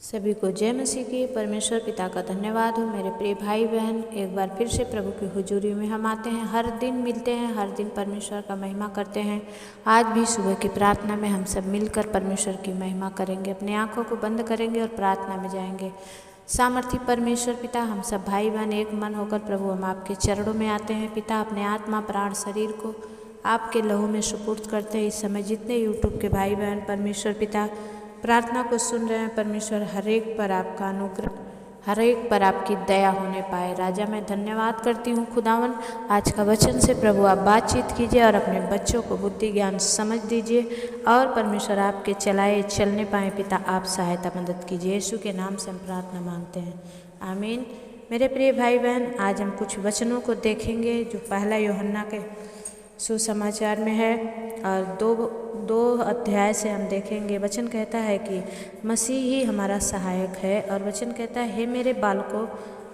सभी को जय मसीह की। परमेश्वर पिता का धन्यवाद हो। मेरे प्रिय भाई बहन, एक बार फिर से प्रभु की हुजूरी में हम आते हैं। हर दिन मिलते हैं, हर दिन परमेश्वर का महिमा करते हैं। आज भी सुबह की प्रार्थना में हम सब मिलकर परमेश्वर की महिमा करेंगे। अपनी आंखों को बंद करेंगे और प्रार्थना में जाएंगे। सामर्थी परमेश्वर पिता, हम सब भाई बहन एक मन होकर प्रभु हम आपके चरणों में आते हैं। पिता, अपने आत्मा प्राण शरीर को आपके लहू में सुपुर्द करते हैं। इस समय जितने यूट्यूब के भाई बहन परमेश्वर पिता प्रार्थना को सुन रहे हैं, परमेश्वर हर एक पर आपका अनुग्रह, हर एक पर आपकी दया होने पाए। राजा, मैं धन्यवाद करती हूँ खुदावन, आज का वचन से प्रभु आप बातचीत कीजिए और अपने बच्चों को बुद्धि ज्ञान समझ दीजिए और परमेश्वर आपके चलाए चलने पाए। पिता, आप सहायता मदद कीजिए। यीशु के नाम से हम प्रार्थना मांगते हैं, आमीन। मेरे प्रिय भाई बहन, आज हम कुछ वचनों को देखेंगे जो पहला यूहन्ना के सुसमाचार में है और दो अध्याय से हम देखेंगे। वचन कहता है कि मसीह ही हमारा सहायक है और वचन कहता है, हे मेरे बालकों,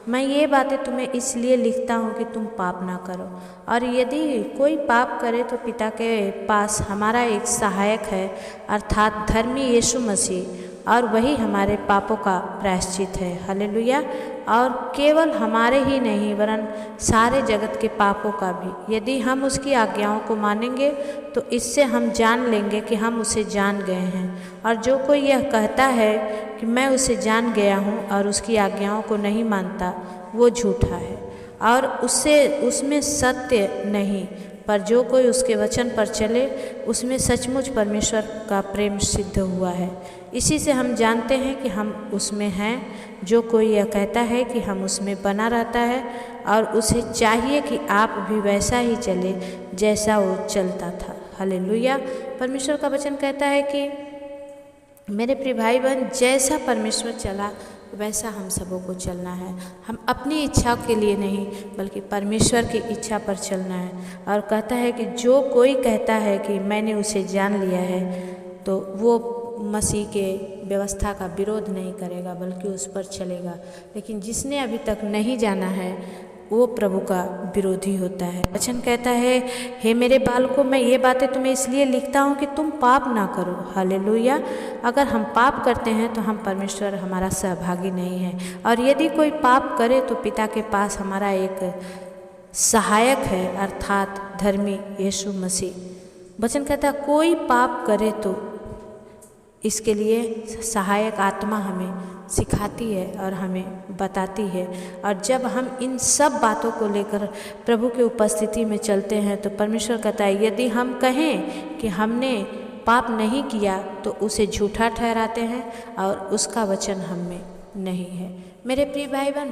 मैं ये बातें तुम्हें इसलिए लिखता हूँ कि तुम पाप ना करो। और यदि कोई पाप करे तो पिता के पास हमारा एक सहायक है, अर्थात धर्मी यीशु मसीह, और वही हमारे पापों का प्रायश्चित है। हालेलुया। और केवल हमारे ही नहीं वरन सारे जगत के पापों का भी। यदि हम उसकी आज्ञाओं को मानेंगे तो इससे हम जान लेंगे कि हम उसे जान गए हैं। और जो कोई यह कहता है कि मैं उसे जान गया हूँ और उसकी आज्ञाओं को नहीं मानता, वो झूठा है और उसमें सत्य नहीं। पर जो कोई उसके वचन पर चले, उसमें सचमुच परमेश्वर का प्रेम सिद्ध हुआ है। इसी से हम जानते हैं कि हम उसमें हैं। जो कोई यह कहता है कि हम उसमें बना रहता है और उसे चाहिए कि आप भी वैसा ही चले जैसा वो चलता था। हालेलुया। परमेश्वर का वचन कहता है कि मेरे प्रिय भाई बहन, जैसा परमेश्वर चला वैसा हम सबों को चलना है। हम अपनी इच्छा के लिए नहीं बल्कि परमेश्वर की इच्छा पर चलना है। और कहता है कि जो कोई कहता है कि मैंने उसे जान लिया है, तो वो मसीह के व्यवस्था का विरोध नहीं करेगा बल्कि उस पर चलेगा। लेकिन जिसने अभी तक नहीं जाना है वो प्रभु का विरोधी होता है। वचन कहता है, हे मेरे बालकों, मैं ये बातें तुम्हें इसलिए लिखता हूँ कि तुम पाप ना करो। हालेलुया। अगर हम पाप करते हैं तो हम परमेश्वर हमारा सहभागी नहीं है। और यदि कोई पाप करे तो पिता के पास हमारा एक सहायक है, अर्थात धर्मी यीशु मसीह। वचन कहता है, कोई पाप करे तो इसके लिए सहायक आत्मा हमें सिखाती है और हमें बताती है। और जब हम इन सब बातों को लेकर प्रभु की उपस्थिति में चलते हैं तो परमेश्वर कहता है, यदि हम कहें कि हमने पाप नहीं किया तो उसे झूठा ठहराते हैं और उसका वचन हम में नहीं है। मेरे प्रिय भाई बहन,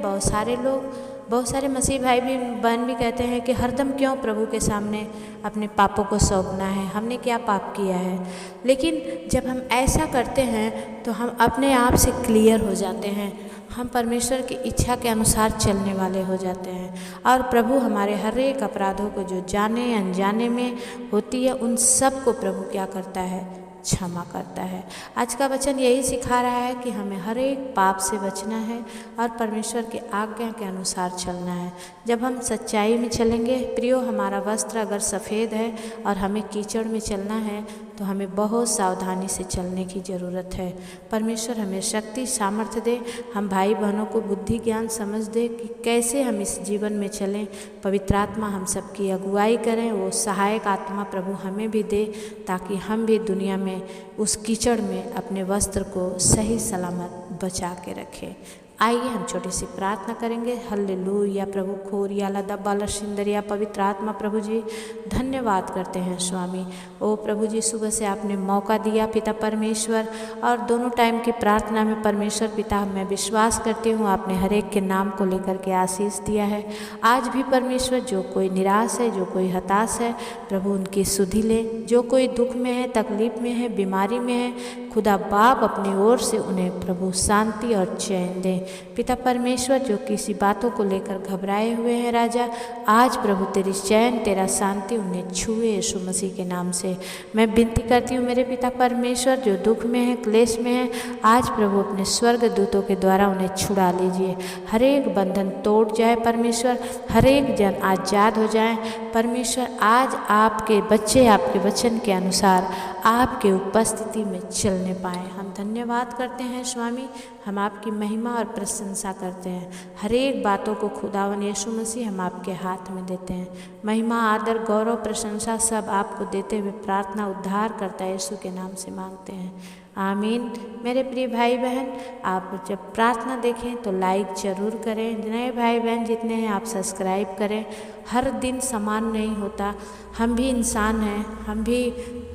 बहुत सारे मसीह भाई बहन भी कहते हैं कि हरदम क्यों प्रभु के सामने अपने पापों को सौंपना है, हमने क्या पाप किया है। लेकिन जब हम ऐसा करते हैं तो हम अपने आप से क्लियर हो जाते हैं। हम परमेश्वर की इच्छा के अनुसार चलने वाले हो जाते हैं और प्रभु हमारे हर एक अपराधों को जो जाने अनजाने में होती है, उन सब को प्रभु क्या करता है, क्षमा करता है। आज का वचन यही सिखा रहा है कि हमें हर एक पाप से बचना है और परमेश्वर की आज्ञा के अनुसार चलना है। जब हम सच्चाई में चलेंगे, प्रियो, हमारा वस्त्र अगर सफ़ेद है और हमें कीचड़ में चलना है तो हमें बहुत सावधानी से चलने की ज़रूरत है। परमेश्वर हमें शक्ति सामर्थ्य दे, हम भाई बहनों को बुद्धि ज्ञान समझ दे कि कैसे हम इस जीवन में चलें। पवित्र आत्मा हम सबकी अगुवाई करें, वो सहायक आत्मा प्रभु हमें भी दे ताकि हम भी दुनिया में उस कीचड़ में अपने वस्त्र को सही सलामत बचा के रखें। आइए हम छोटी सी प्रार्थना करेंगे। हल्लेलुया। प्रभु खोरिया लदा बाला सिंदरिया, पवित्र आत्मा प्रभु जी धन्यवाद करते हैं स्वामी। ओ प्रभु जी, सुबह से आपने मौका दिया पिता परमेश्वर, और दोनों टाइम की प्रार्थना में परमेश्वर पिता मैं विश्वास करती हूँ आपने हर एक के नाम को लेकर के आशीष दिया है। आज भी परमेश्वर, जो कोई निराश है, जो कोई हताश है, प्रभु उनकी सुधि ले। जो कोई दुख में है, तकलीफ में है, बीमारी में है, खुदा बाप अपनी ओर से उन्हें प्रभु शांति और चैन दें। पिता परमेश्वर, जो किसी बातों को लेकर घबराए हुए हैं राजा, आज प्रभु तेरी चैन, तेरा शांति उन्हें छुए यीशु मसीह के नाम से। मैं विनती करती हूँ मेरे पिता परमेश्वर, जो दुख में है, क्लेश में है, आज प्रभु अपने स्वर्ग दूतों के द्वारा उन्हें छुड़ा लीजिए। हर एक बंधन तोड़ जाए परमेश्वर, हर एक जन आज़ाद हो जाए परमेश्वर। आज आपके बच्चे आपके वचन के अनुसार आपके उपस्थिति में चलने पाएँ। हम धन्यवाद करते हैं स्वामी, हम आपकी महिमा और प्रशंसा करते हैं। हर एक बातों को खुदावन यीशु मसीह हम आपके हाथ में देते हैं। महिमा, आदर, गौरव, प्रशंसा सब आपको देते हुए प्रार्थना उद्धार करता है यीशु के नाम से मांगते हैं, आमीन। मेरे प्रिय भाई बहन, आप जब प्रार्थना देखें तो लाइक ज़रूर करें। नए भाई बहन जितने हैं आप सब्सक्राइब करें। हर दिन समान नहीं होता, हम भी इंसान हैं, हम भी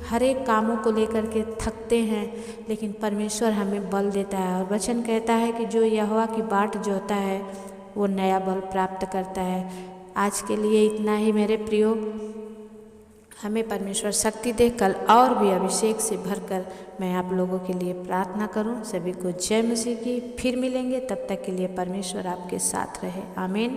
हर एक कामों को लेकर के थकते हैं, लेकिन परमेश्वर हमें बल देता है और वचन कहता है कि जो यहोवा की बाट जोता है वो नया बल प्राप्त करता है। आज के लिए इतना ही मेरे प्रियो, हमें परमेश्वर शक्ति दे। कल और भी अभिषेक से भरकर मैं आप लोगों के लिए प्रार्थना करूं। सभी को जय मसीह की। फिर मिलेंगे, तब तक के लिए परमेश्वर आपके साथ रहे, आमीन।